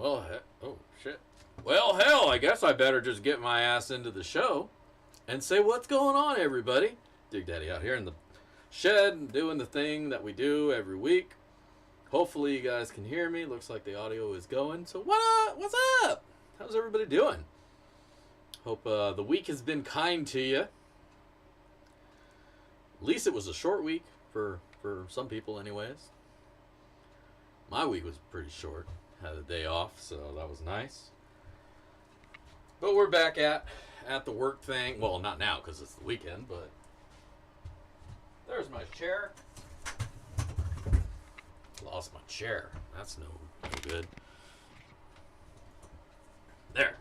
Well, oh shit. Well, hell, I guess I better just get my ass into the show and say what's going on, everybody. Dig Daddy out here in the shed and doing the thing that we do every week. Hopefully you guys can hear me. Looks like the audio is going. So what up? What's up? How's everybody doing? Hope the week has been kind to you. At least it was a short week for some people anyways. My week was pretty short. Had a day off, so that was nice. But we're back at the work thing. Well, not now because it's the weekend, but there's my chair. Lost my chair. That's no good. There.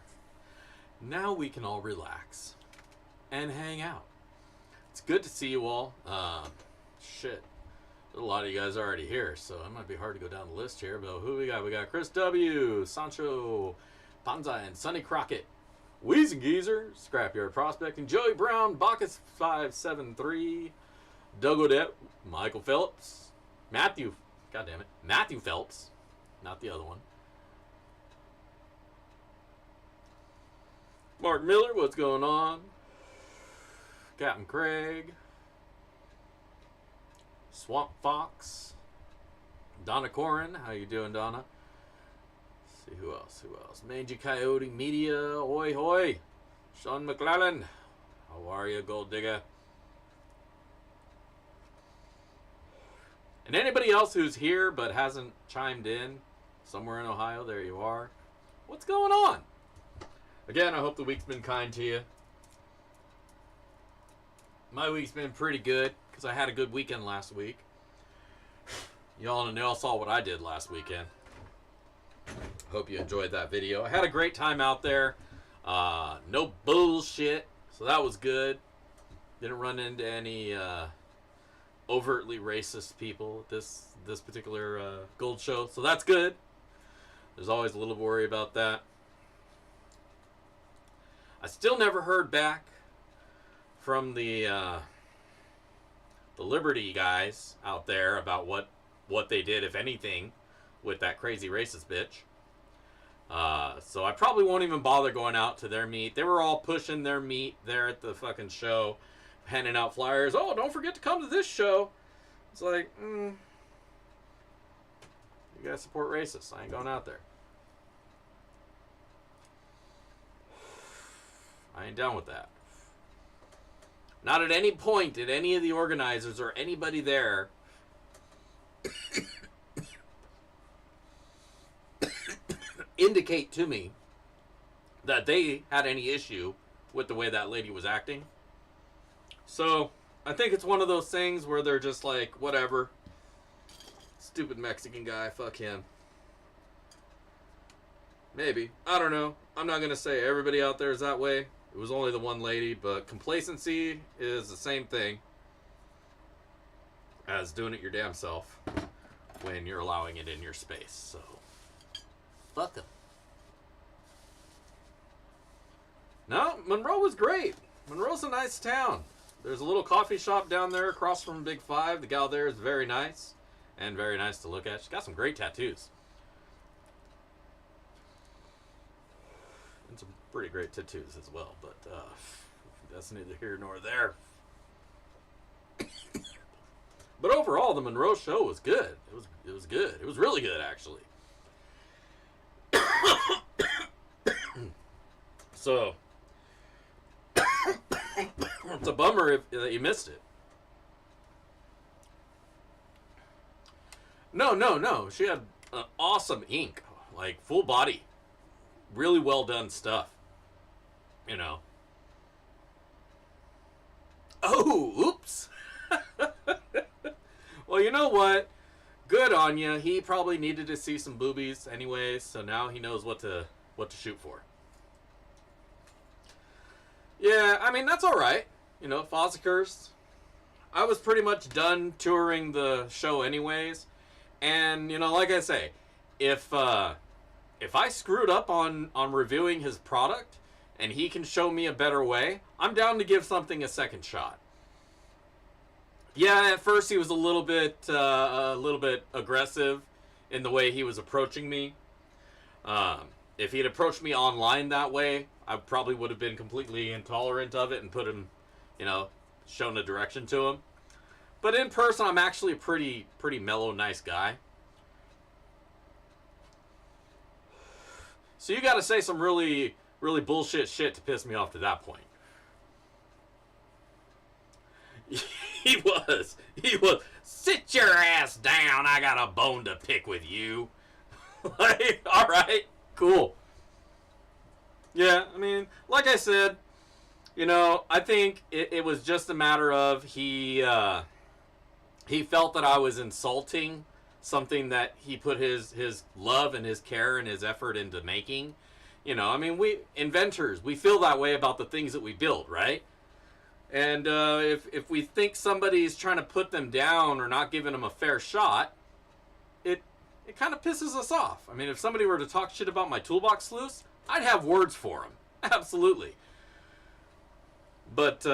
Now we can all relax and hang out. It's good to see you all. Shit. There's a lot of you guys already here, so it might be hard to go down the list here. But who we got? We got Chris W., Sancho Panza, and Sonny Crockett, Weezengeezer, Scrapyard Prospecting, Joey Brown, Bacchus 573, Doug Odette, Michael Phelps, Matthew, goddammit, Matthew Phelps, not the other one. Mark Miller, what's going on? Captain Craig, Swamp Fox, Donna Corin, how you doing, Donna? Let's see who else? Mangy Coyote Media, oi hoy. Sean McClellan, how are you, Gold Digger? And anybody else who's here but hasn't chimed in, somewhere in Ohio, there you are. What's going on? Again, I hope the week's been kind to you. My week's been pretty good because I had a good weekend last week. Y'all saw what I did last weekend. Hope you enjoyed that video. I had a great time out there. No bullshit, so that was good. Didn't run into any overtly racist people at this particular gold show, so that's good. There's always a little worry about that. I still never heard back from the Liberty guys out there about what they did, if anything, with that crazy racist bitch. So I probably won't even bother going out to their meet. They were all pushing their meet there at the fucking show, handing out flyers. Oh, don't forget to come to this show. It's like, you guys support racists. I ain't going out there. I ain't down with that. Not at any point did any of the organizers or anybody there indicate to me that they had any issue with the way that lady was acting. So I think it's one of those things where they're just like, whatever. Stupid Mexican guy, fuck him. Maybe. I don't know. I'm not going to say everybody out there is that way. It was only the one lady, but complacency is the same thing as doing it your damn self when you're allowing it in your space. So, fuck them. No, Monroe was great. Monroe's a nice town. There's a little coffee shop down there across from Big Five. The gal there is very nice and very nice to look at. She's got some great tattoos. And some pretty great tattoos as well, but that's neither here nor there. But overall, the Monroe show was good. It was good. It was really good, actually. So it's a bummer that you missed it. No. She had an awesome ink, like full body. Really well done stuff. You know. Oh, oops. Well, you know what? Good on you. He probably needed to see some boobies anyways, so now he knows what to shoot for. Yeah, I mean, that's all right. You know, Fozzikers. I was pretty much done touring the show anyways. And, you know, like I say, if I screwed up on reviewing his product and he can show me a better way, I'm down to give something a second shot. Yeah, at first he was a little bit aggressive in the way he was approaching me. If he'd approached me online that way, I probably would have been completely intolerant of it and put him, shown a direction to him. But in person, I'm actually a pretty mellow, nice guy. So you got to say some really bullshit shit to piss me off to that point. He was. Sit your ass down. I got a bone to pick with you. Like, all right, cool. Yeah, I mean, like I said, I think it was just a matter of he felt that I was insulting something that he put his love and his care and his effort into making. I mean, we inventors, we feel that way about the things that we build, right? And if we think somebody's trying to put them down or not giving them a fair shot, it kind of pisses us off. I mean, if somebody were to talk shit about my toolbox sleuths, I'd have words for them. Absolutely. But,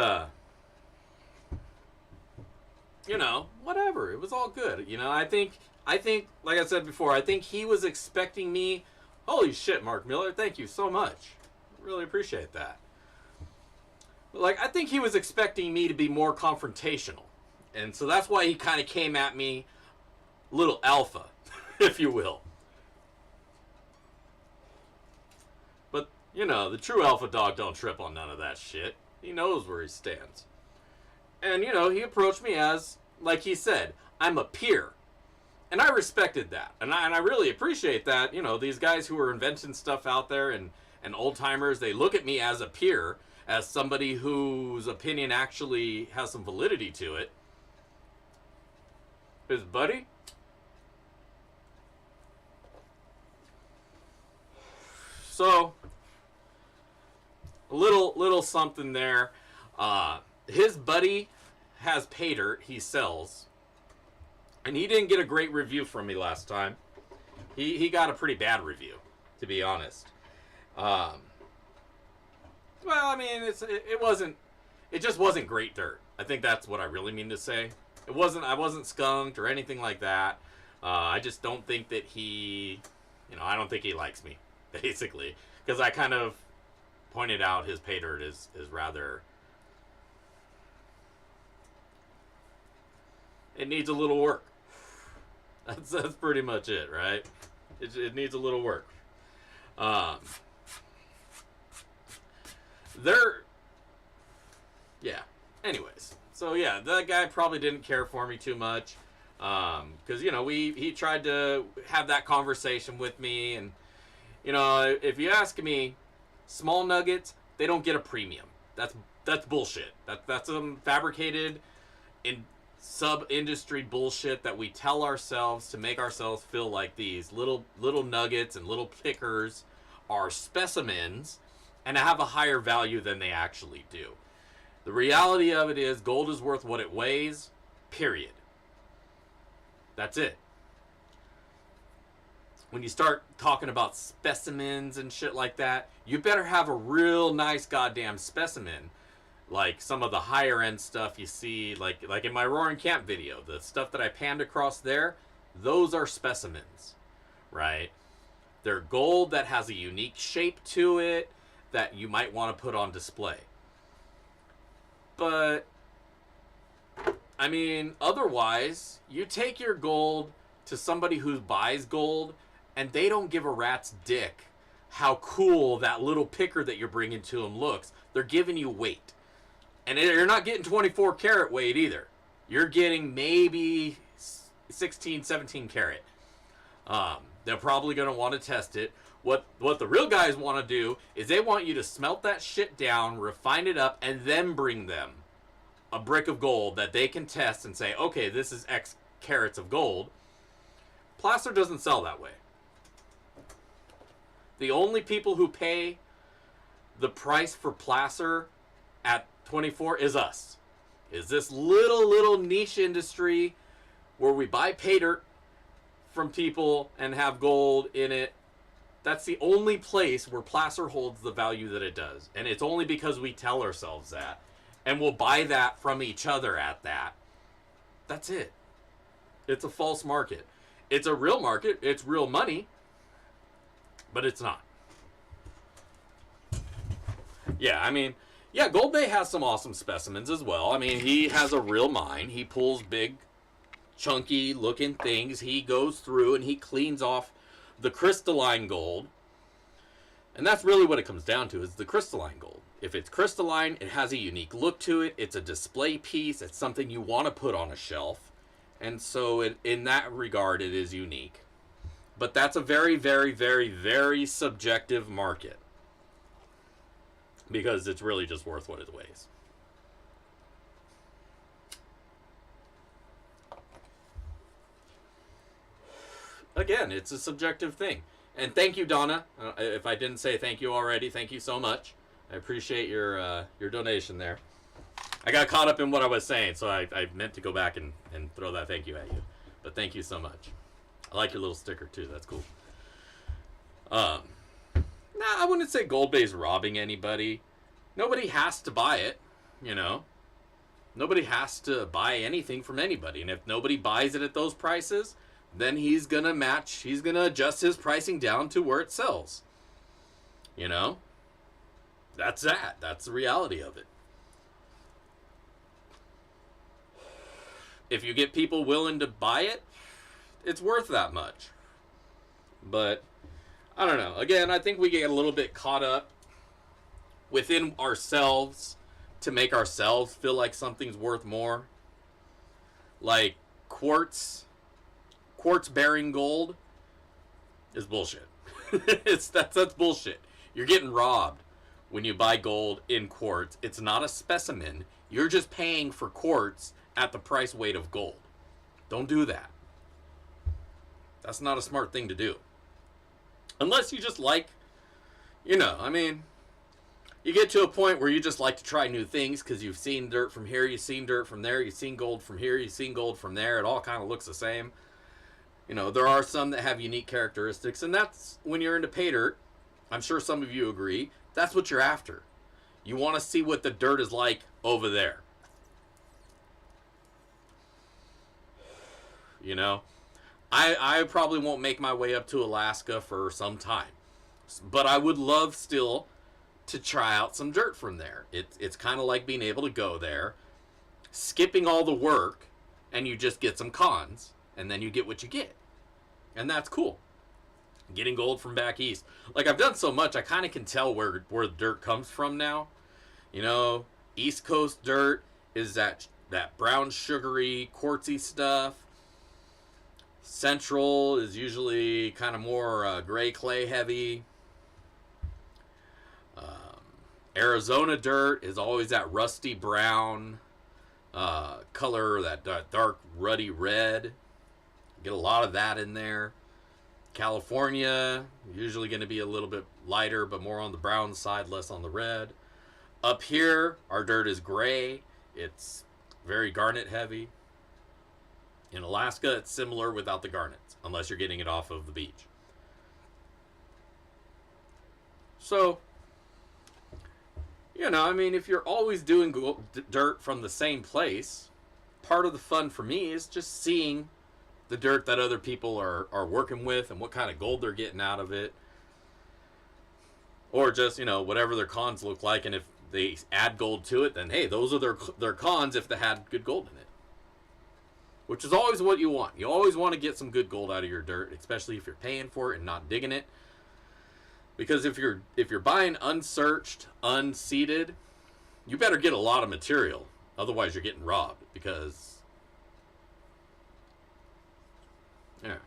whatever. It was all good. I think, like I said before, I think he was expecting me. Holy shit, Mark Miller. Thank you so much. Really appreciate that. Like, I think he was expecting me to be more confrontational. And so that's why he kind of came at me little alpha, if you will. But, the true alpha dog don't trip on none of that shit. He knows where he stands. And, he approached me as, like he said, I'm a peer. And I respected that. And I really appreciate that. These guys who are inventing stuff out there and old timers, they look at me as a peer, as somebody whose opinion actually has some validity to it. His buddy? So, a little something there. His buddy has pay dirt he sells. And he didn't get a great review from me last time. He got a pretty bad review, to be honest. Well, I mean, it just wasn't great dirt. I think that's what I really mean to say. I wasn't skunked or anything like that. I just don't think that I don't think he likes me, basically. Because I kind of pointed out his pay dirt is rather, it needs a little work. That's pretty much it, right? It needs a little work. Yeah. Anyways, so yeah, that guy probably didn't care for me too much, because he tried to have that conversation with me, and if you ask me, small nuggets, they don't get a premium. That's bullshit. That's fabricated in sub-industry bullshit that we tell ourselves to make ourselves feel like these little nuggets and little pickers are specimens and have a higher value than they actually do. The reality of it is gold is worth what it weighs, period. That's it. When you start talking about specimens and shit like that, you better have a real nice goddamn specimen. Like some of the higher end stuff you see, like in my Roaring Camp video, the stuff that I panned across there, those are specimens, right? They're gold that has a unique shape to it that you might want to put on display. But, I mean, otherwise, you take your gold to somebody who buys gold and they don't give a rat's dick how cool that little picker that you're bringing to them looks. They're giving you weight. And you're not getting 24 karat weight either. You're getting maybe 16, 17 karat. They're probably going to want to test it. What the real guys want to do is they want you to smelt that shit down, refine it up, and then bring them a brick of gold that they can test and say, okay, this is X carats of gold. Placer doesn't sell that way. The only people who pay the price for placer at 24 is us. Is this little niche industry where we buy pay dirt from people and have gold in it. That's the only place where placer holds the value that it does. And it's only because we tell ourselves that. And we'll buy that from each other at that. That's it. It's a false market. It's a real market. It's real money. But it's not. Yeah, I mean, yeah, Gold Bay has some awesome specimens as well. I mean, he has a real mine. He pulls big, chunky looking things. He goes through and he cleans off the crystalline gold. And that's really what it comes down to, is the crystalline gold. If it's crystalline, it has a unique look to it. It's a display piece. It's something you want to put on a shelf. And so in that regard, it is unique. But that's a very, very, very, very subjective market. Because it's really just worth what it weighs. Again, it's a subjective thing. And thank you, Donna. If I didn't say thank you already, thank you so much. I appreciate your donation there. I got caught up in what I was saying, so I meant to go back and throw that thank you at you. But thank you so much. I like your little sticker, too. That's cool. Nah, I wouldn't say Gold Bay's robbing anybody. Nobody has to buy it, you know. Nobody has to buy anything from anybody. And if nobody buys it at those prices, then he's going to adjust his pricing down to where it sells. You know? That's that. That's the reality of it. If you get people willing to buy it, it's worth that much. But, I don't know. Again, I think we get a little bit caught up within ourselves to make ourselves feel like something's worth more. Like quartz bearing gold is bullshit. That's bullshit. You're getting robbed when you buy gold in quartz. It's not a specimen. You're just paying for quartz at the price weight of gold. Don't do that. That's not a smart thing to do. Unless you just like, you know, I mean, you get to a point where you just like to try new things because you've seen dirt from here, you've seen dirt from there, you've seen gold from here, you've seen gold from there. It all kind of looks the same. You know, there are some that have unique characteristics, and that's when you're into pay dirt. I'm sure some of you agree. That's what you're after. You want to see what the dirt is like over there. You know, I probably won't make my way up to Alaska for some time, but I would love still to try out some dirt from there. It's kind of like being able to go there, skipping all the work, and you just get some cons, and then you get what you get. And that's cool. Getting gold from back east. Like, I've done so much, I kind of can tell where the dirt comes from now. You know, East Coast dirt is that brown, sugary, quartzy stuff. Central is usually kind of more gray clay heavy. Arizona dirt is always that rusty brown color, that dark ruddy red. Get a lot of that in there. California, usually going to be a little bit lighter, but more on the brown side, less on the red. Up here, our dirt is gray. It's very garnet heavy. In Alaska, it's similar without the garnets, unless you're getting it off of the beach. So, you know, I mean, if you're always doing dirt from the same place, part of the fun for me is just seeing the dirt that other people are working with and what kind of gold they're getting out of it. Or just, you know, whatever their cons look like, and if they add gold to it, then hey, those are their cons if they had good gold in it. Which is always what you want. You always want to get some good gold out of your dirt, especially if you're paying for it and not digging it. Because if you're buying unsearched, unseeded, you better get a lot of material. Otherwise, you're getting robbed. Because, yeah.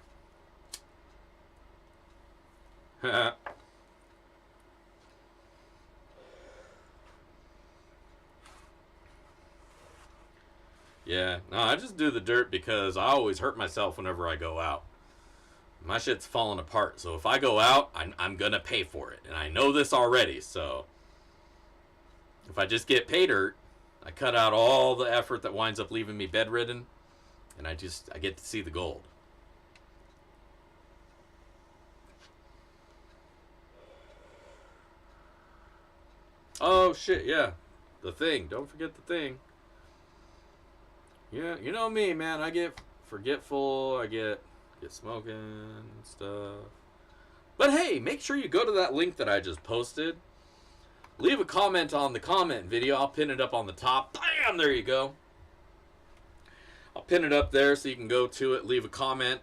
Yeah, no, I just do the dirt because I always hurt myself whenever I go out. My shit's falling apart, so if I go out, I'm gonna pay for it. And I know this already, so if I just get pay dirt, I cut out all the effort that winds up leaving me bedridden, and I get to see the gold. Oh, shit, yeah. The thing. Don't forget the thing. Yeah, you know me, man. I get forgetful. I get smoking and stuff. But hey, make sure you go to that link that I just posted. Leave a comment on the comment video. I'll pin it up on the top. Bam! There you go. I'll pin it up there so you can go to it, leave a comment.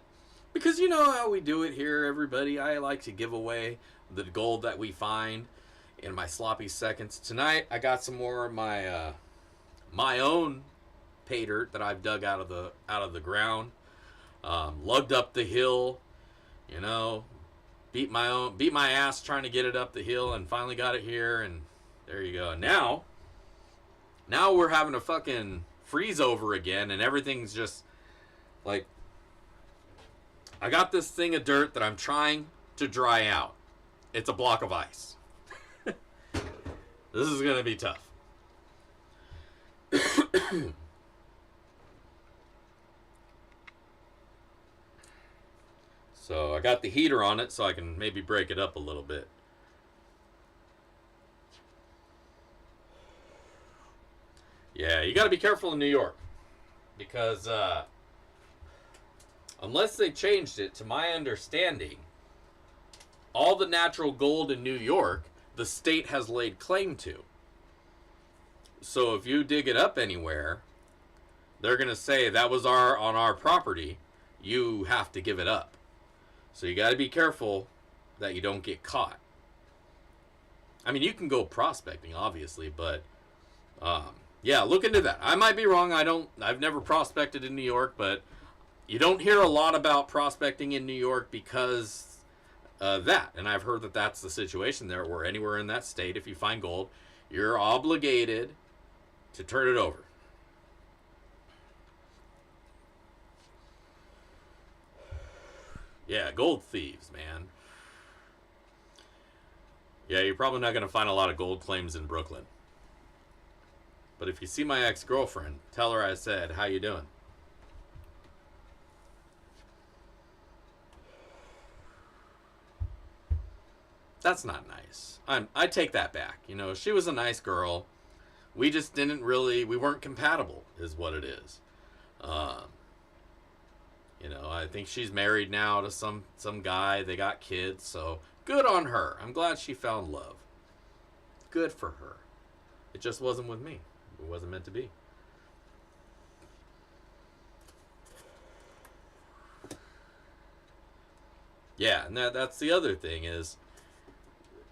Because you know how we do it here, everybody. I like to give away the gold that we find in my sloppy seconds. Tonight, I got some more of my own pay dirt that I've dug out of the ground. Lugged up the hill, you know, beat my ass trying to get it up the hill, and finally got it here, and there you go. Now we're having a fucking freeze over again, and everything's just like, I got this thing of dirt that I'm trying to dry out. It's a block of ice. This is gonna be tough. So I got the heater on it so I can maybe break it up a little bit. Yeah, you got to be careful in New York. Because unless they changed it, to my understanding, all the natural gold in New York, the state has laid claim to. So if you dig it up anywhere, they're going to say that was on our property. You have to give it up. So you got to be careful that you don't get caught. I mean, you can go prospecting, obviously, but yeah, look into that. I might be wrong. I've never prospected in New York, but you don't hear a lot about prospecting in New York because that. And I've heard that that's the situation there, where anywhere in that state, if you find gold, you're obligated to turn it over. Yeah, gold thieves, man. Yeah, you're probably not going to find a lot of gold claims in Brooklyn. But if you see my ex-girlfriend, tell her I said, how you doing? That's not nice. I take that back. You know, she was a nice girl. We just we weren't compatible, is what it is. You know, I think she's married now to some guy. They got kids, so good on her. I'm glad she found love. Good for her. It just wasn't with me. It wasn't meant to be. Yeah, and that's the other thing is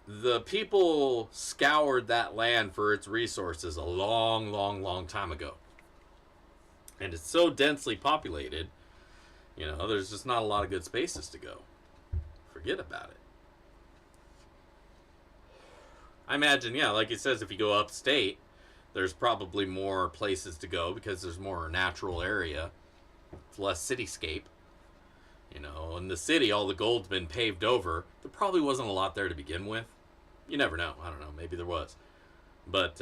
the people scoured that land for its resources a long, long, long time ago. And it's so densely populated, you know, there's just not a lot of good spaces to go. Forget about it. I imagine, yeah, like it says, if you go upstate, there's probably more places to go because there's more natural area. It's less cityscape. You know, in the city, all the gold's been paved over. There probably wasn't a lot there to begin with. You never know. I don't know. Maybe there was. But,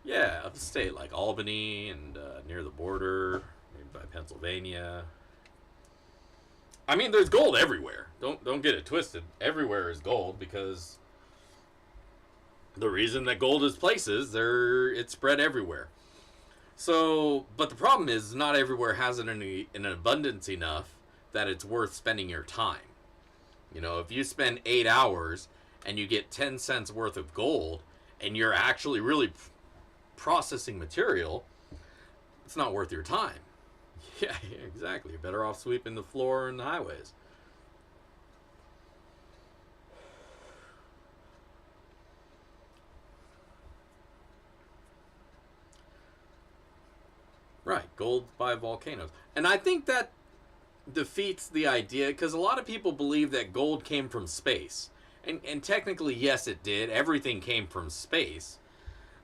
yeah, upstate, like Albany and near the border, maybe by Pennsylvania. I mean, there's gold everywhere. Don't get it twisted. Everywhere is gold because the reason that gold is places, it's spread everywhere. So, but the problem is not everywhere has it in an abundance enough that it's worth spending your time. You know, if you spend 8 hours and you get 10 cents worth of gold and you're actually really processing material, it's not worth your time. Yeah, exactly. You're better off sweeping the floor and the highways. Right, gold by volcanoes. And I think that defeats the idea, because a lot of people believe that gold came from space. And technically, yes, it did. Everything came from space.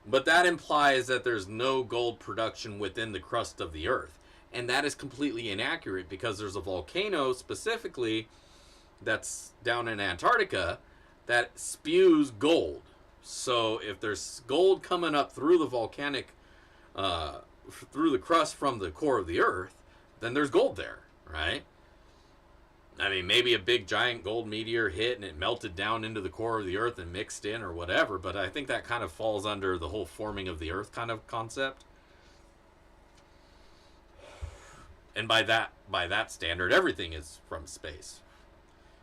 But that implies that there's no gold production within the crust of the Earth. And that is completely inaccurate, because there's a volcano specifically that's down in Antarctica that spews gold. So if there's gold coming up through the volcanic, through the crust from the core of the Earth, then there's gold there, right? I mean, maybe a big giant gold meteor hit and it melted down into the core of the Earth and mixed in or whatever, but I think that kind of falls under the whole forming of the Earth kind of concept. And by that standard, everything is from space.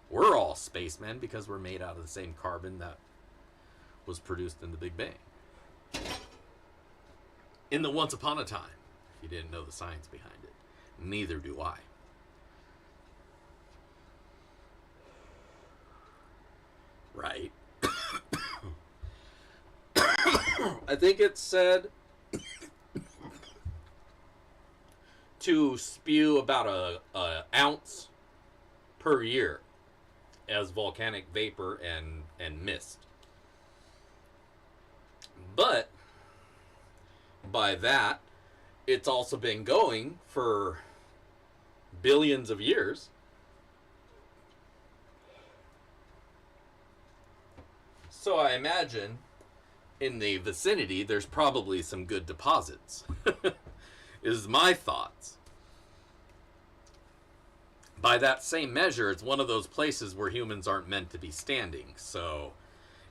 We're all spacemen because we're made out of the same carbon that was produced in the Big Bang. In the once upon a time, if you didn't know the science behind it. Neither do I. Right? I think it said to spew about a ounce per year as volcanic vapor and mist. But by that, it's also been going for billions of years. So I imagine in the vicinity there's probably some good deposits. Is my thoughts. By that same measure, it's one of those places where humans aren't meant to be standing. So,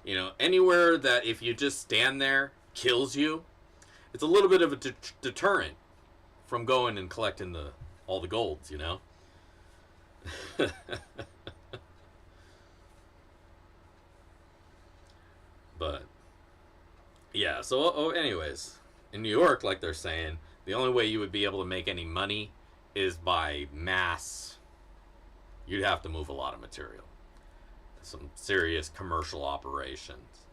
you know, anywhere that if you just stand there kills you, it's a little bit of a deterrent from going and collecting all the golds, you know? But, yeah, so anyways, in New York, like they're saying, the only way you would be able to make any money is by mass. You'd have to move a lot of material. Some serious commercial operations.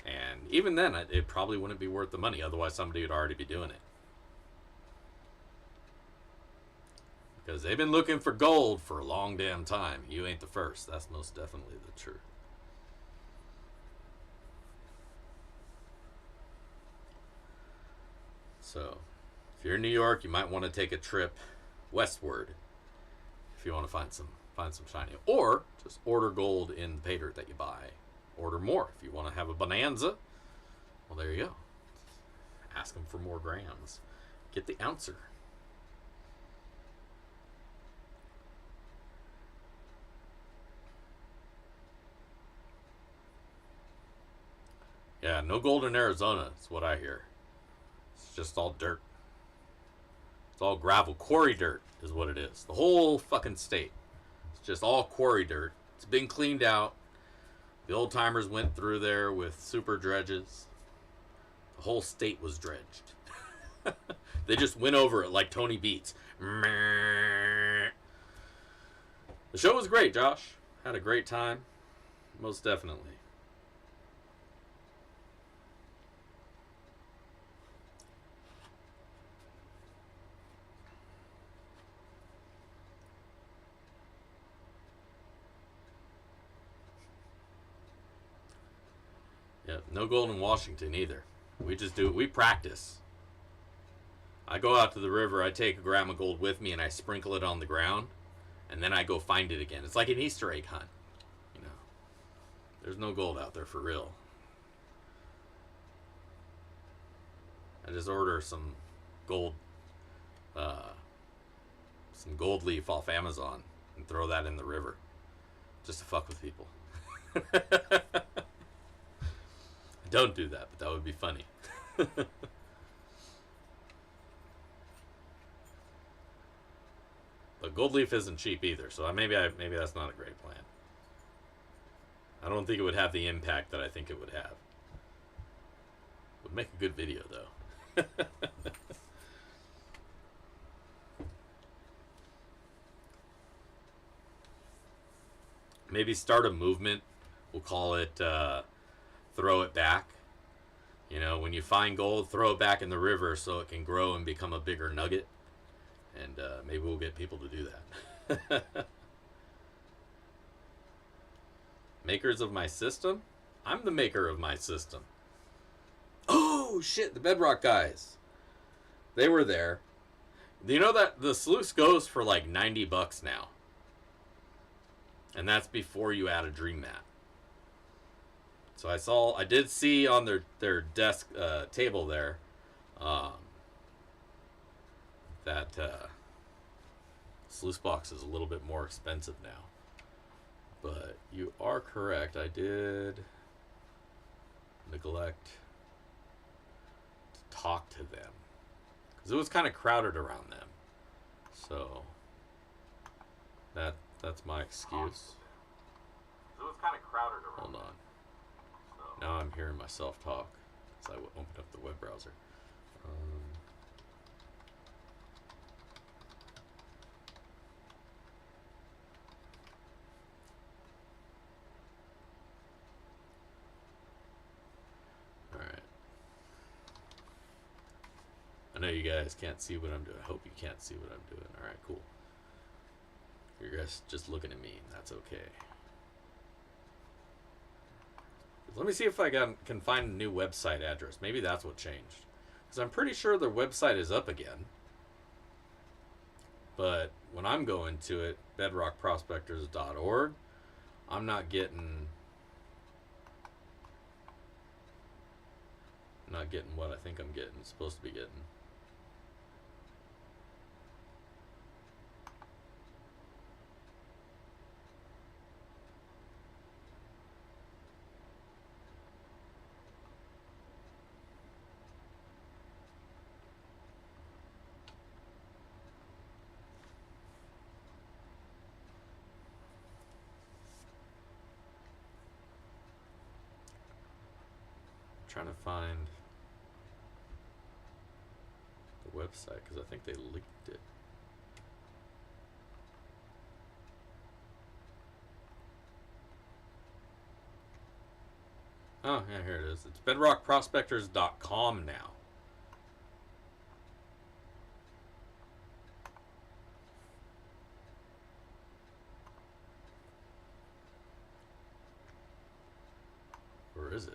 And even then, it probably wouldn't be worth the money. Otherwise, somebody would already be doing it. Because they've been looking for gold for a long damn time. You ain't the first. That's most definitely the truth. So, if you're in New York, you might want to take a trip westward if you want to find some shiny. Or just order gold in the pay dirt that you buy. Order more if you want to have a bonanza. Well, there you go. Ask them for more grams. Get the ouncer. Yeah, no gold in Arizona is what I hear. It's just all dirt. It's all gravel. Quarry dirt is what it is. The whole fucking state. It's just all quarry dirt. It's been cleaned out. The old timers went through there with super dredges. The whole state was dredged. They just went over it like Tony Beats. The show was great, Josh. Had a great time. Most definitely. Yeah, no gold in Washington either. We just do it. We practice. I go out to the river, I take a gram of gold with me, and I sprinkle it on the ground, and then I go find it again. It's like an Easter egg hunt. You know, there's no gold out there for real. I just order some gold leaf off Amazon and throw that in the river just to fuck with people. Don't do that, but that would be funny. But gold leaf isn't cheap either, so maybe that's not a great plan. I don't think it would have the impact that I think it would have. Would make a good video though. Maybe start a movement. We'll call it throw it back. You know, when you find gold, throw it back in the river so it can grow and become a bigger nugget. And maybe we'll get people to do that. Makers of my system? I'm the maker of my system. Oh, shit, the Bedrock guys. They were there. You know that the sluice goes for like $90 now. And that's before you add a dream mat. So I did see on their desk table there that sluice box is a little bit more expensive now. But you are correct. I did neglect to talk to them because it was kind of crowded around them. So that's my excuse. So it's kind of crowded around. Hold on. So. Now I'm hearing myself talk because I opened up the web browser. All right. I know you guys can't see what I'm doing. I hope you can't see what I'm doing. All right, cool. You guys just looking at me, and that's okay. Let me see if I can find a new website address. Maybe that's what changed. Because I'm pretty sure their website is up again. But when I'm going to it, bedrockprospectors.org, I'm not getting what I think I'm supposed to be getting. Trying to find the website because I think they leaked it. Oh, yeah, here it is. It's bedrockprospectors.com now. Where is it?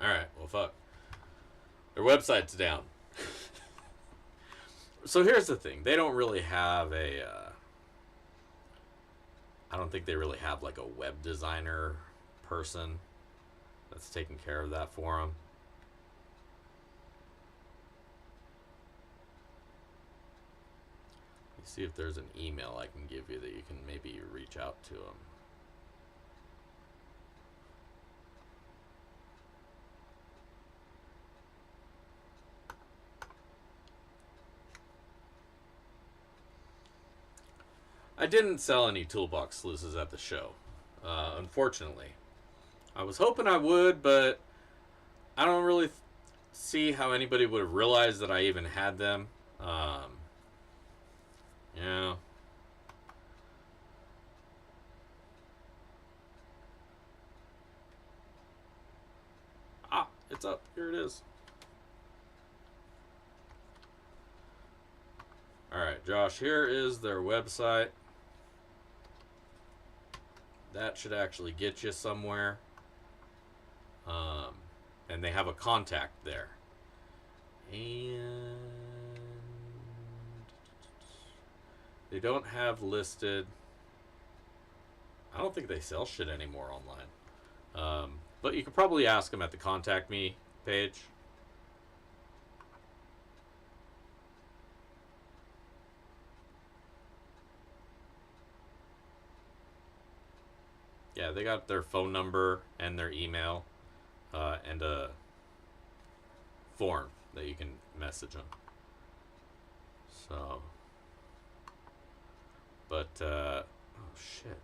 Alright, well, fuck. Their website's down. So here's the thing. They don't really have I don't think they really have like a web designer person that's taking care of that for them. Let me see if there's an email I can give you that you can maybe reach out to them. I didn't sell any toolbox sluices at the show, unfortunately. I was hoping I would, but I don't really see how anybody would have realized that I even had them. Yeah. Ah, it's up. Here it is. Alright, Josh, here is their website. That should actually get you somewhere. And they have a contact there. And they don't have listed. I don't think they sell shit anymore online. But you could probably ask them at the contact me page. Yeah, they got their phone number and their email and a form that you can message them. So, but, oh shit.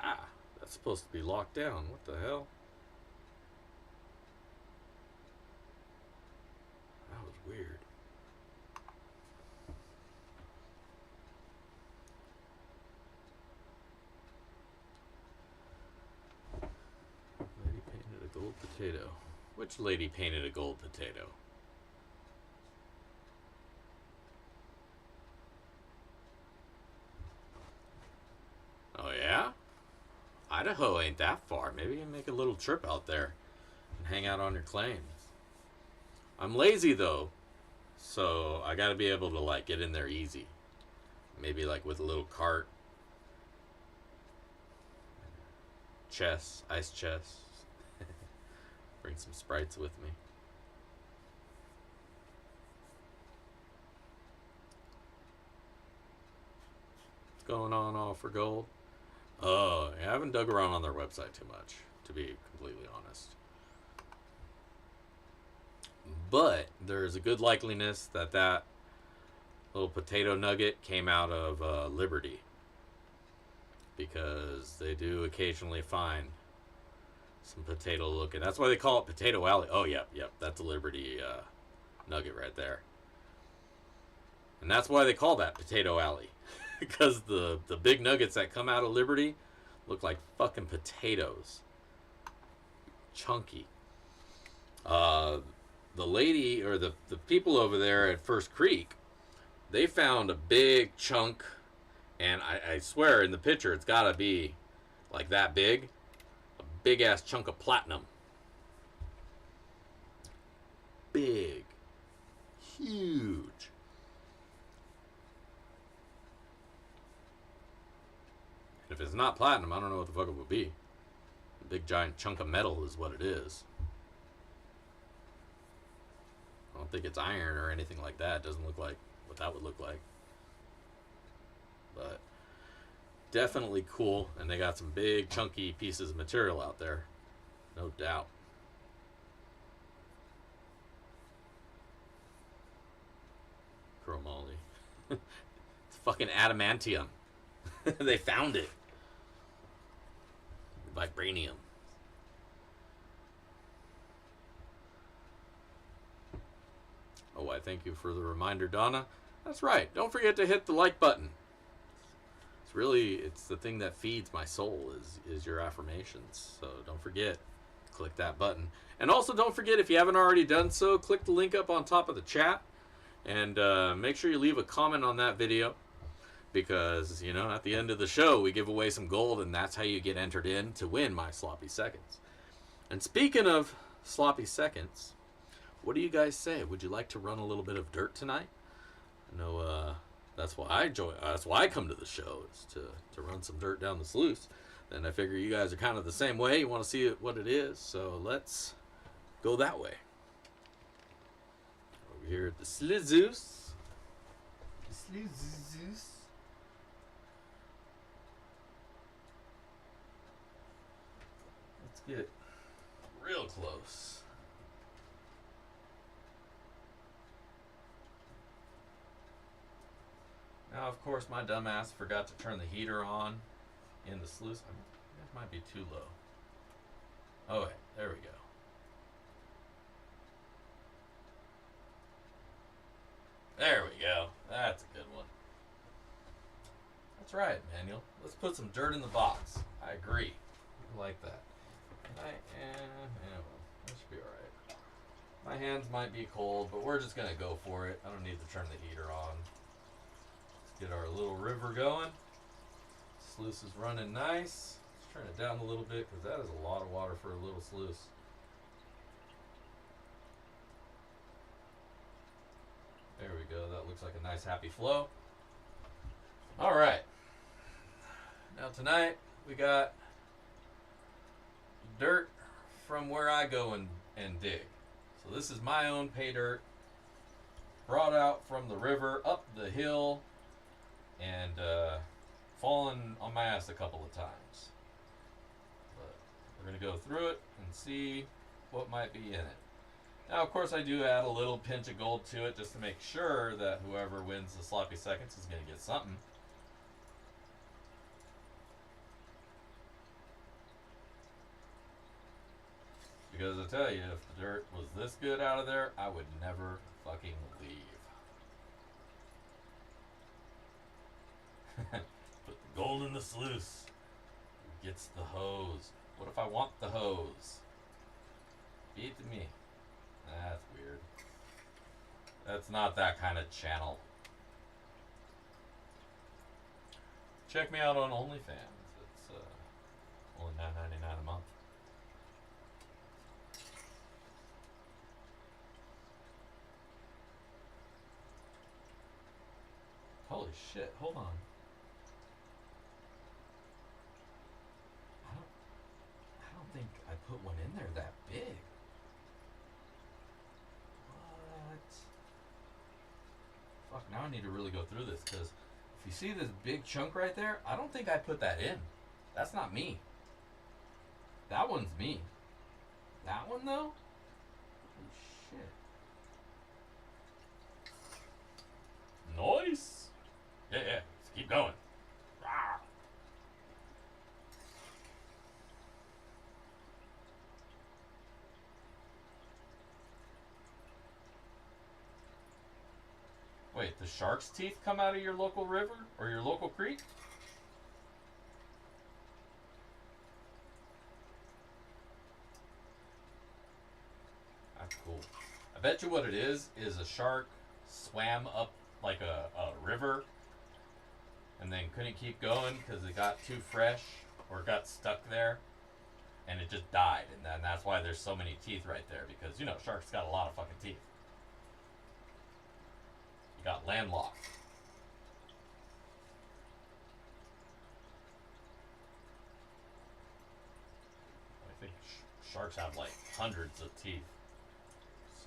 Ah, that's supposed to be locked down. What the hell? That was weird. Lady painted a gold potato. Which lady painted a gold potato? Oh yeah? Idaho ain't that far. Maybe you can make a little trip out there and hang out on your claims. I'm lazy though, so I gotta be able to like get in there easy. Maybe like with a little cart. chess, ice chess. Bring some sprites with me. What's going on all for gold? I haven't dug around on their website too much, to be completely honest. But there's a good likeliness that that little potato nugget came out of Liberty, because they do occasionally find some potato looking. That's why they call it Potato Alley. Oh, yep. That's a Liberty nugget right there. And that's why they call that Potato Alley. Because the big nuggets that come out of Liberty look like fucking potatoes. Chunky. The lady, or the people over there at First Creek, they found a big chunk, and I swear in the picture it's gotta be like that big. A big ass chunk of platinum. Big. Huge. And if it's not platinum, I don't know what the fuck it would be. A big giant chunk of metal is what it is. I don't think it's iron or anything like that. It doesn't look like what that would look like. But definitely cool, and they got some big chunky pieces of material out there. No doubt. Chromoly. It's fucking adamantium. They found it. Vibranium. Oh, I thank you for the reminder, Donna. That's right. Don't forget to hit the like button. It's the thing that feeds my soul is your affirmations. So don't forget, click that button. And also don't forget, if you haven't already done so, click the link up on top of the chat, and make sure you leave a comment on that video, because, you know, at the end of the show we give away some gold, and that's how you get entered in to win my sloppy seconds. And speaking of sloppy seconds, what do you guys say? Would you like to run a little bit of dirt tonight? I know that's why I come to the show, is to run some dirt down the sluice. And I figure you guys are kind of the same way. You want to see what it is, so let's go that way. Over here at the Slizus. Let's get real close. Now, of course, my dumbass forgot to turn the heater on in the sluice. It might be too low. Oh, wait, there we go. There we go. That's a good one. That's right, Manuel. Let's put some dirt in the box. I agree. I like that. Well, that should be alright. My hands might be cold, but we're just going to go for it. I don't need to turn the heater on. Get our little river going. Sluice is running nice. Let's turn it down a little bit, because that is a lot of water for a little sluice. There we go. That looks like a nice happy flow. All right. Now tonight we got dirt from where I go and dig. So this is my own pay dirt, brought out from the river up the hill, and fallen on my ass a couple of times. But we're going to go through it and see what might be in it. Now, of course, I do add a little pinch of gold to it, just to make sure that whoever wins the sloppy seconds is going to get something. Because I tell you, if the dirt was this good out of there, I would never fucking leave. Put the gold in the sluice. Who gets the hose? What if I want the hose? Feed it to me. That's weird. That's not that kind of channel. Check me out on OnlyFans. It's only $9.99 a month. Holy shit, hold on. I put one in there that big. What? Fuck, now I need to really go through this, because if you see this big chunk right there, I don't think I put that in. That's not me. That one's me. That one, though? Holy shit. Nice! Yeah, let's keep going. Rawr. Wait, the shark's teeth come out of your local river? Or your local creek? That's cool. I bet you what it is a shark swam up like a river and then couldn't keep going because it got too fresh or got stuck there and it just died. And then that's why there's so many teeth right there, because, you know, sharks got a lot of fucking teeth. You got landlocked. I think sharks have like hundreds of teeth.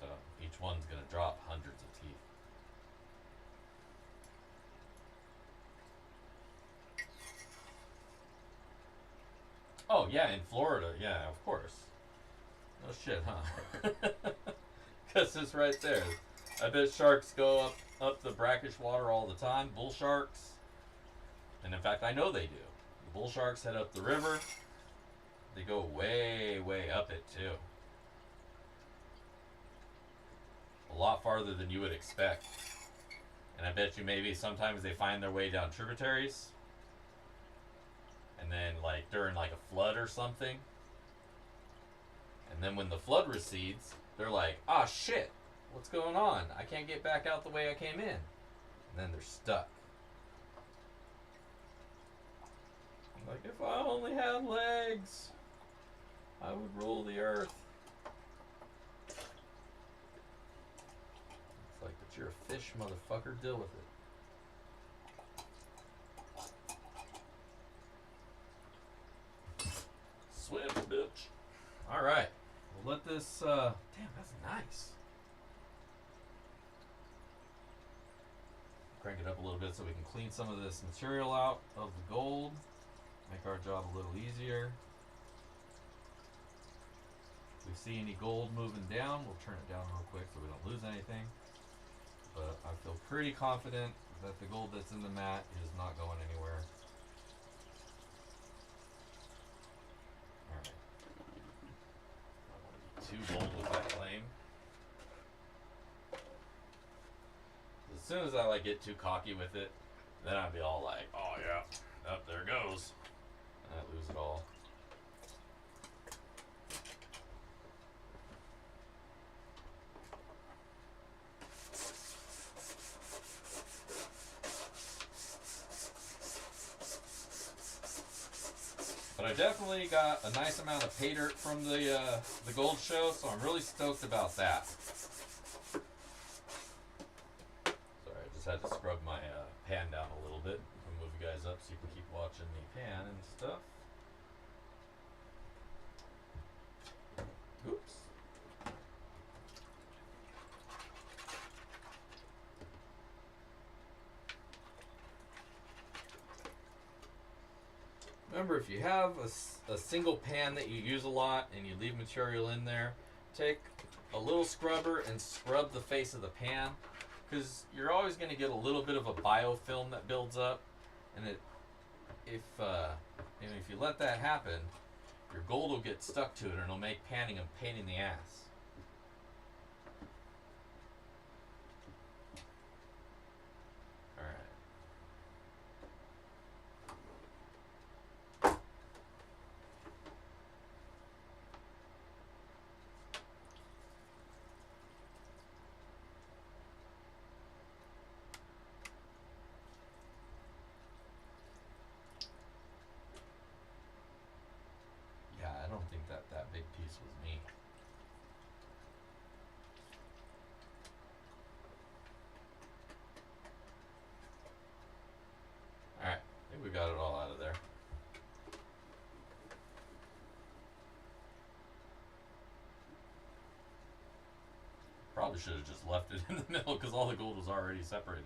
So each one's gonna drop hundreds of teeth. Oh yeah, in Florida, yeah, of course. No shit, huh? Because it's right there. I bet sharks go up the brackish water all the time. Bull sharks. And in fact, I know they do. The bull sharks head up the river. They go way, way up it too. A lot farther than you would expect. And I bet you maybe sometimes they find their way down tributaries. And then like during like a flood or something. And then when the flood recedes, they're like, ah, shit, what's going on? I can't get back out the way I came in. And then they're stuck. Like, if I only had legs, I would rule the earth. It's like, but you're a fish, motherfucker. Deal with it. Swim, bitch. Alright. We'll let this, damn, that's nice. Crank it up a little bit so we can clean some of this material out of the gold. Make our job a little easier. If we see any gold moving down, we'll turn it down real quick so we don't lose anything. But I feel pretty confident that the gold that's in the mat is not going anywhere. Alright. I don't want to be too bold with that claim. As soon as I like get too cocky with it, then I'd be all like, oh yeah, up there it goes. And I lose it all. But I definitely got a nice amount of pay dirt from the gold show, so I'm really stoked about that. Sorry, I just had to scrub my pan down a little bit. I'll move you guys up so you can keep watching me pan and stuff. Oops. Remember, if you have a single pan that you use a lot and you leave material in there, take a little scrubber and scrub the face of the pan, because you're always going to get a little bit of a biofilm that builds up, and if you let that happen, your gold will get stuck to it and it'll make panning a pain in the ass. I don't think that big piece was me. Probably should have just left it in the middle because all the gold was already separated.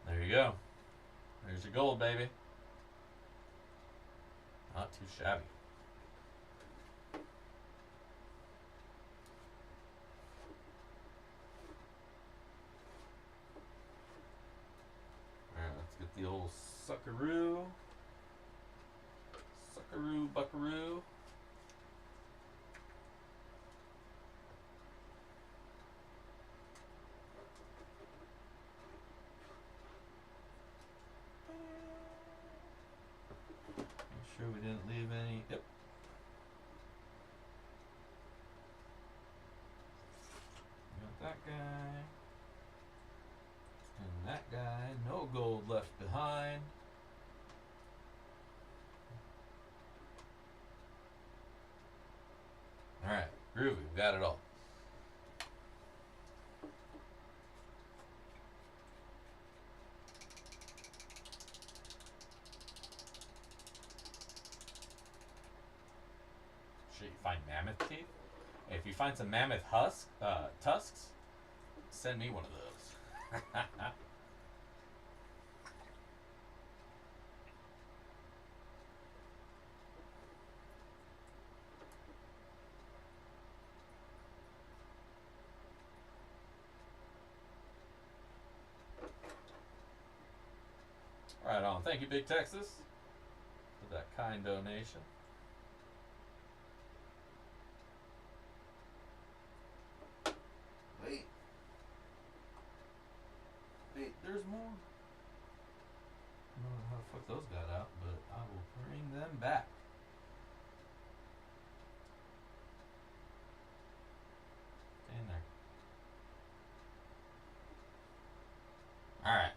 There you go. There's your gold, baby. Not too shabby. Alright, let's get the old suckaroo. Suckaroo, buckaroo. Make sure we didn't leave any. Yep. Got that guy. And that guy. No gold left behind. Alright, groovy. We got it all. Should you find mammoth teeth? Hey, if you find some mammoth tusks, send me one of those. Right on. Thank you, Big Texas, for that kind donation. Wait. Wait, there's more. I don't know how the fuck those got out, but I will bring them back. Stay in there. Alright.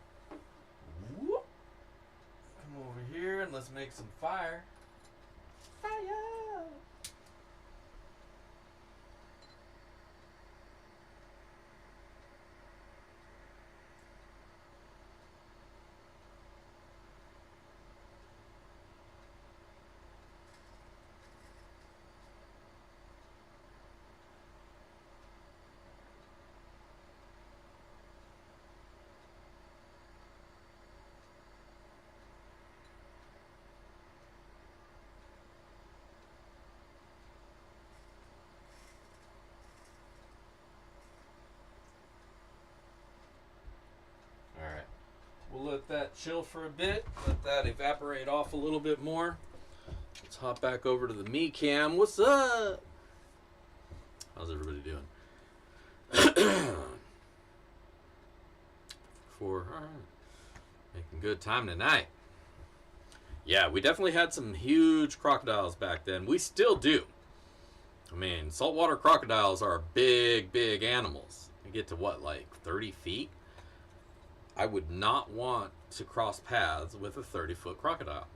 Whoop. Come over here and let's make some fire. Fire! Alright. We'll let that chill for a bit. Let that evaporate off a little bit more. Let's hop back over to the me cam. What's up? How's everybody doing? Making good time tonight. Yeah, we definitely had some huge crocodiles back then. We still do. I mean, saltwater crocodiles are big, big animals. They get to what, like 30 feet? I would not want to cross paths with a 30-foot crocodile.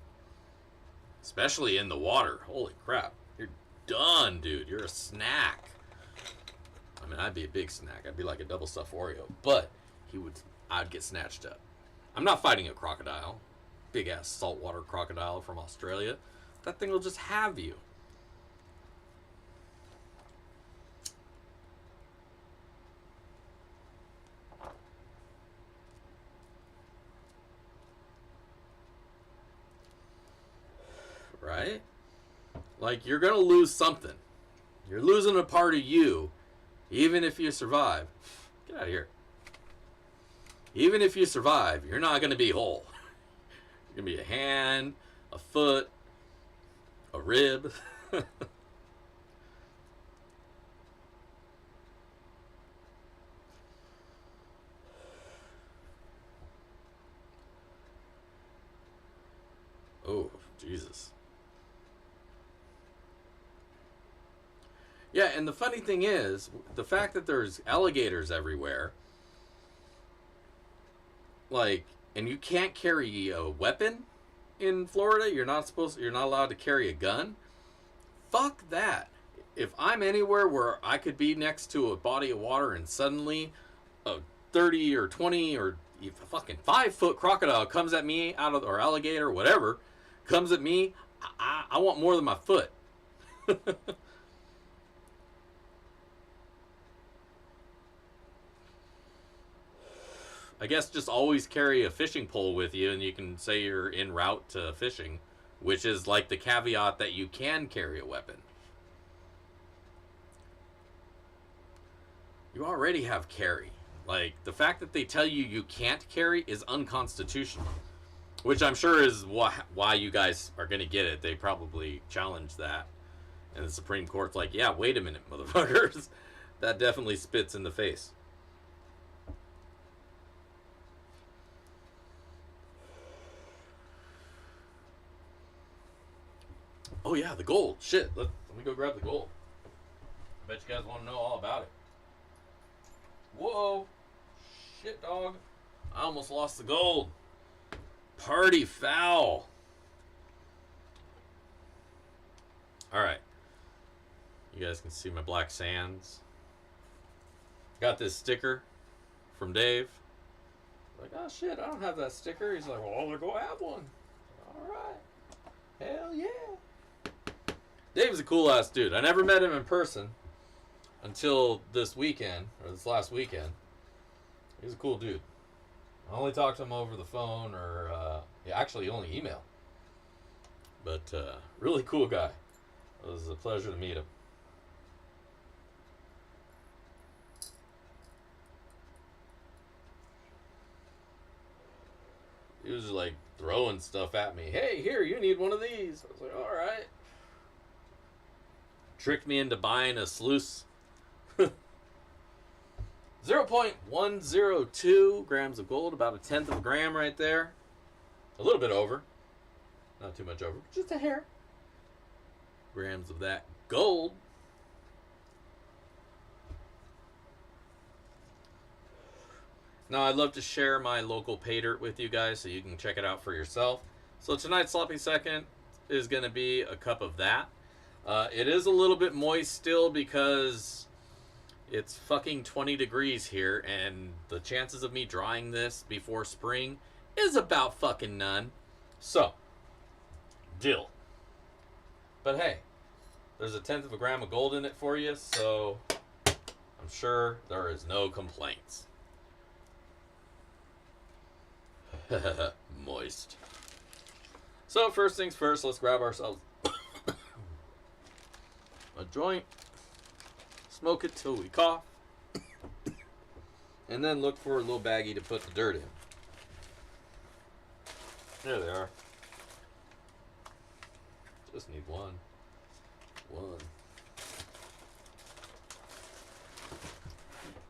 Especially in the water. Holy crap. You're done, dude. You're a snack. I mean, I'd be a big snack. I'd be like a double stuffed Oreo. But I'd get snatched up. I'm not fighting a crocodile. Big ass saltwater crocodile from Australia. That thing will just have you. Right? Like, you're gonna lose something. You're losing a part of you, even if you survive. Get out of here. Even if you survive, you're not gonna be whole. You're gonna be a hand, a foot, a rib. Oh, Jesus. Yeah, and the funny thing is, the fact that there's alligators everywhere, like, and you can't carry a weapon in Florida. You're not allowed to carry a gun. Fuck that. If I'm anywhere where I could be next to a body of water and suddenly a 30 or 20 or fucking 5-foot crocodile comes at me out of, or alligator, or whatever, comes at me, I want more than my foot. I guess just always carry a fishing pole with you, and you can say you're en route to fishing, which is like the caveat that you can carry a weapon. You already have carry. Like, the fact that they tell you you can't carry is unconstitutional, which I'm sure is why you guys are going to get it. They probably challenged that, and the Supreme Court's like, yeah, wait a minute, motherfuckers. That definitely spits in the face. Oh yeah, the gold. Shit, let me go grab the gold. I bet you guys want to know all about it. Whoa. Shit, dog. I almost lost the gold. Party foul. Alright. You guys can see my black sands. Got this sticker from Dave. Like, oh shit, I don't have that sticker. He's like, well, I'll go have one. Alright. Hell yeah. Dave's a cool ass dude. I never met him in person until this weekend, or this last weekend. He's a cool dude. I only talked to him over the phone, or actually only email. But really cool guy. It was a pleasure to meet him. He was just like throwing stuff at me. Hey, here, you need one of these. I was like, all right. Tricked me into buying a sluice. 0.102 grams of gold, about 1/10 of a gram right there. A little bit over. Not too much over, just a hair. Grams of that gold. Now, I'd love to share my local pay dirt with you guys so you can check it out for yourself. So tonight's sloppy second is going to be a cup of that. It is a little bit moist still because it's fucking 20 degrees here, and the chances of me drying this before spring is about fucking none. So, deal. But hey, there's 1/10 of a gram of gold in it for you, so I'm sure there is no complaints. Moist. So first things first, let's grab ourselves a joint, smoke it till we cough, and then look for a little baggie to put the dirt in. There they are. Just need one.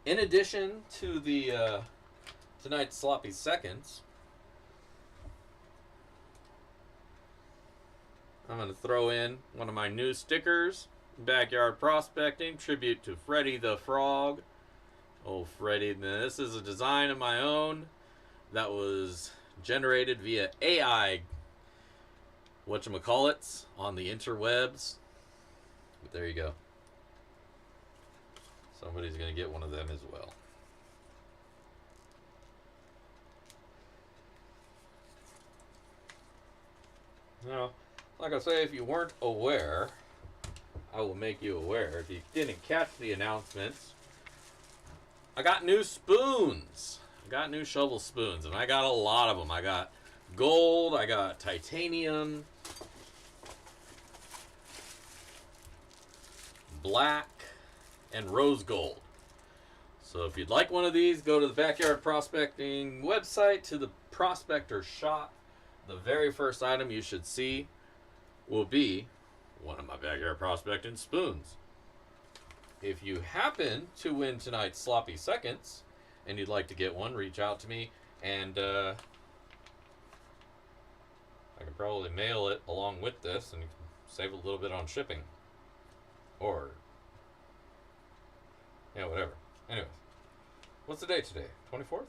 In addition to the tonight's sloppy seconds, I'm going to throw in one of my new stickers, Backyard Prospecting, tribute to Freddy the Frog. Oh, Freddy. This is a design of my own that was generated via AI, whatchamacallits, on the interwebs. But there you go. Somebody's going to get one of them as well. Now, like I say, if you weren't aware, I will make you aware. If you didn't catch the announcements, I got new spoons. I got new shovel spoons, and I got a lot of them. I got gold, I got titanium, black, and rose gold. So if you'd like one of these, go to the Backyard Prospecting website, to the Prospector shop. The very first item you should see will be one of my Backyard Prospecting spoons. If you happen to win tonight's sloppy seconds and you'd like to get one, reach out to me, and I can probably mail it along with this, and you can save a little bit on shipping. Or Yeah, whatever. Anyways, what's the date today? 24th?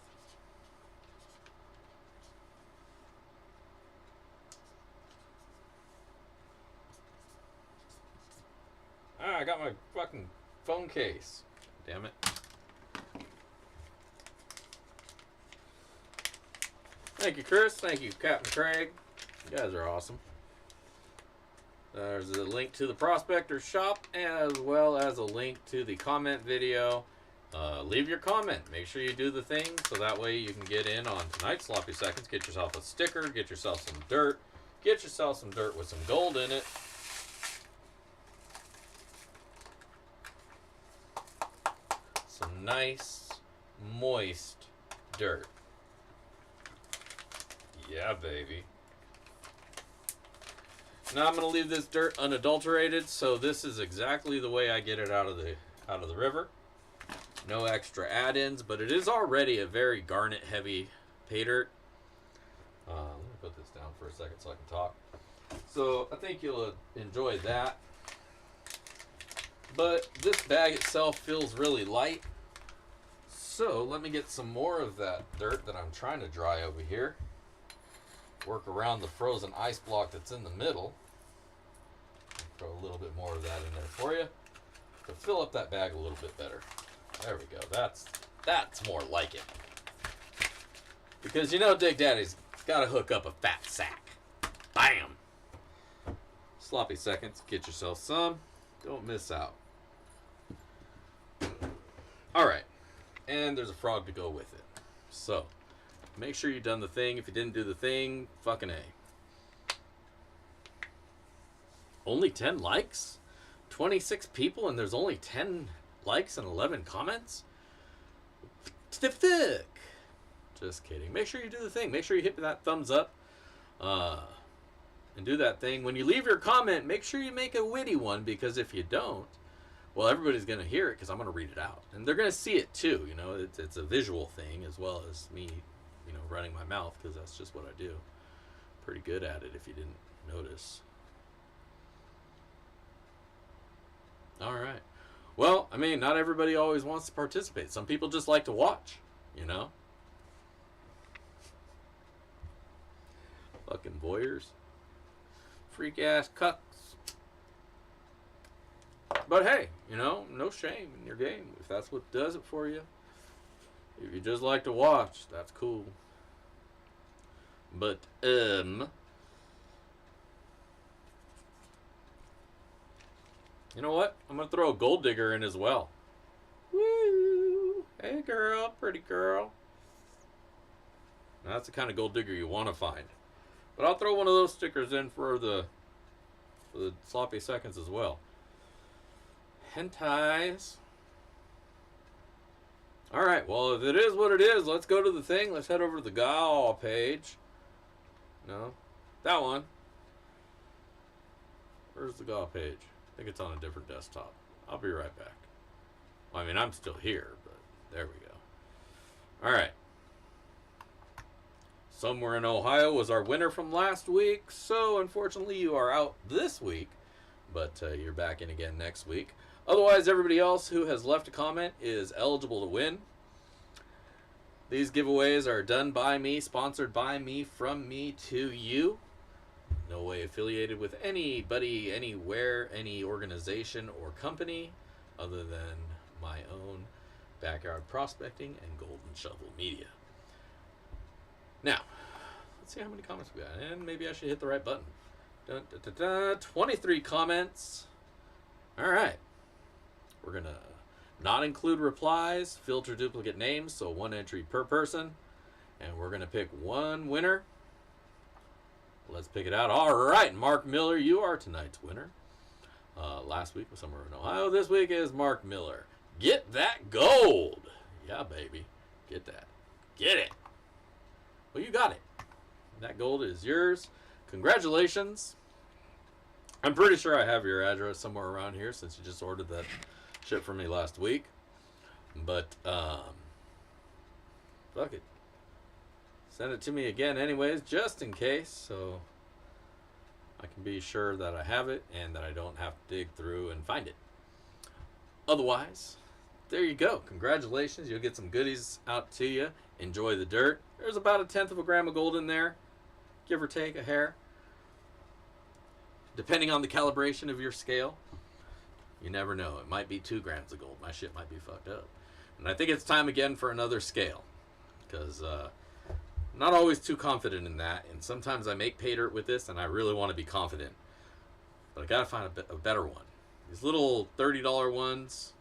Ah, I got my fucking phone case. Damn it. Thank you, Chris. Thank you, Captain Craig. You guys are awesome. There's a link to the Prospector shop as well as a link to the comment video. Leave your comment. Make sure you do the thing so that way you can get in on tonight's Sloppy Seconds. Get yourself a sticker. Get yourself some dirt. Get yourself some dirt with some gold in it. Some nice, moist dirt. Yeah, baby. Now I'm going to leave this dirt unadulterated, so this is exactly the way I get it out of the river. No extra add-ins, but it is already a very garnet-heavy pay dirt. Let me put this down for a second so I can talk. So I think you'll enjoy that. But this bag itself feels really light. So let me get some more of that dirt that I'm trying to dry over here. Work around the frozen ice block that's in the middle. Throw a little bit more of that in there for you to fill up that bag a little bit better. There we go. That's more like it. Because you know Dig Daddy's got to hook up a fat sack. Bam! Sloppy Seconds. Get yourself some. Don't miss out. Alright. And there's a frog to go with it. So, make sure you've done the thing. If you didn't do the thing, fucking A. Only 10 likes? 26 people and there's only 10 likes and 11 comments? Fuck. Just kidding. Make sure you do the thing. Make sure you hit that thumbs up. And do that thing. When you leave your comment, make sure you make a witty one, because if you don't, well, everybody's going to hear it because I'm going to read it out. And they're going to see it too. You know, it's a visual thing as well as me, you know, running my mouth, because that's just what I do. Pretty good at it if you didn't notice. All right. Well, I mean, not everybody always wants to participate. Some people just like to watch, you know? Fucking voyeurs. Freak ass cucks. But hey, you know, no shame in your game if that's what does it for you. If you just like to watch, that's cool. But, you know what? I'm going to throw a gold digger in as well. Woo! Hey girl, pretty girl. Now, that's the kind of gold digger you want to find. But I'll throw one of those stickers in for the Sloppy Seconds as well. Hentais. Alright, well, if it is what it is, let's go to the thing. Let's head over to the GAL page. No, that one. Where's the GAL page? I think it's on a different desktop. I'll be right back. Well, I mean, I'm still here, but there we go. Alright. Somewhere in Ohio was our winner from last week, so unfortunately you are out this week, but you're back in again next week. Otherwise, everybody else who has left a comment is eligible to win. These giveaways are done by me, sponsored by me, from me to you. No way affiliated with anybody, anywhere, any organization or company other than my own Backyard Prospecting and Golden Shovel Media. Now, let's see how many comments we got. And maybe I should hit the right button. 23 comments. All right. We're going to not include replies, filter duplicate names, so one entry per person. And we're going to pick one winner. Let's pick it out. All right, Mark Miller, you are tonight's winner. Last week was somewhere in Ohio. This week is Mark Miller. Get that gold. Yeah, baby. Get that. Get it. Well, you got it. That gold is yours. Congratulations. I'm pretty sure I have your address somewhere around here since you just ordered that shit for me last week. But, fuck it. Send it to me again anyways, just in case, so I can be sure that I have it and that I don't have to dig through and find it. Otherwise, there you go. Congratulations. You'll get some goodies out to you. Enjoy the dirt. There's about 1/10 of a gram of gold in there, give or take a hair. Depending on the calibration of your scale, you never know. It might be 2 grams of gold. My shit might be fucked up. And I think it's time again for another scale, because I'm not always too confident in that. And sometimes I make pay dirt with this, and I really want to be confident. But I gotta find a better one. These little $30 ones,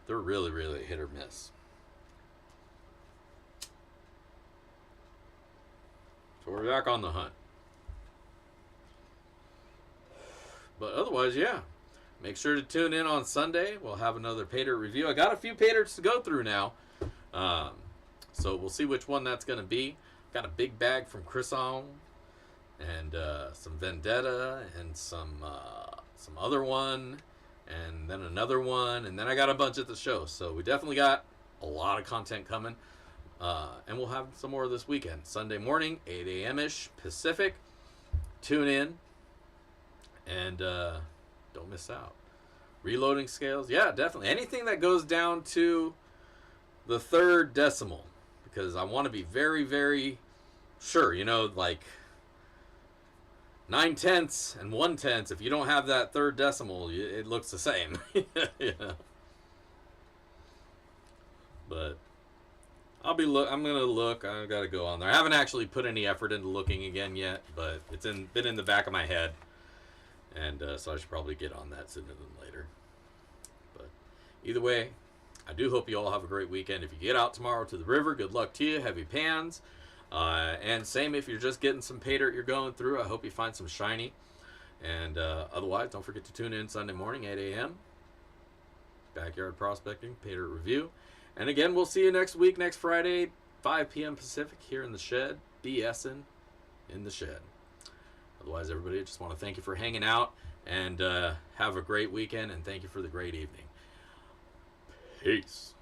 they're really, really hit or miss. So we're back on the hunt. But otherwise, yeah. Make sure to tune in on Sunday. We'll have another pay dirt review. I got a few pay dirts to go through now. So we'll see which one that's going to be. Got a big bag from Crisson. And some Vendetta. And some other one. And then another one. And then I got a bunch at the show. So we definitely got a lot of content coming. And we'll have some more this weekend. Sunday morning, 8 a.m.-ish Pacific. Tune in. And don't miss out. Reloading scales. Yeah, definitely. Anything that goes down to the 3rd decimal. Because I want to be very, very sure. You know, like 9/10 and 1/10. If you don't have that 3rd decimal, it looks the same. You know? But I'm gonna look. I gotta go on there. I haven't actually put any effort into looking again yet, but it's been in the back of my head, and so I should probably get on that sooner than later. But either way, I do hope you all have a great weekend. If you get out tomorrow to the river, good luck to you. Heavy pans, and same if you're just getting some pay dirt you're going through. I hope you find some shiny, and otherwise, don't forget to tune in Sunday morning, 8 a.m. Backyard Prospecting Pay Dirt Review. And again, we'll see you next week, next Friday, 5 p.m. Pacific, here in the shed, BSing in the shed. Otherwise, everybody, I just want to thank you for hanging out, and have a great weekend, and thank you for the great evening. Peace.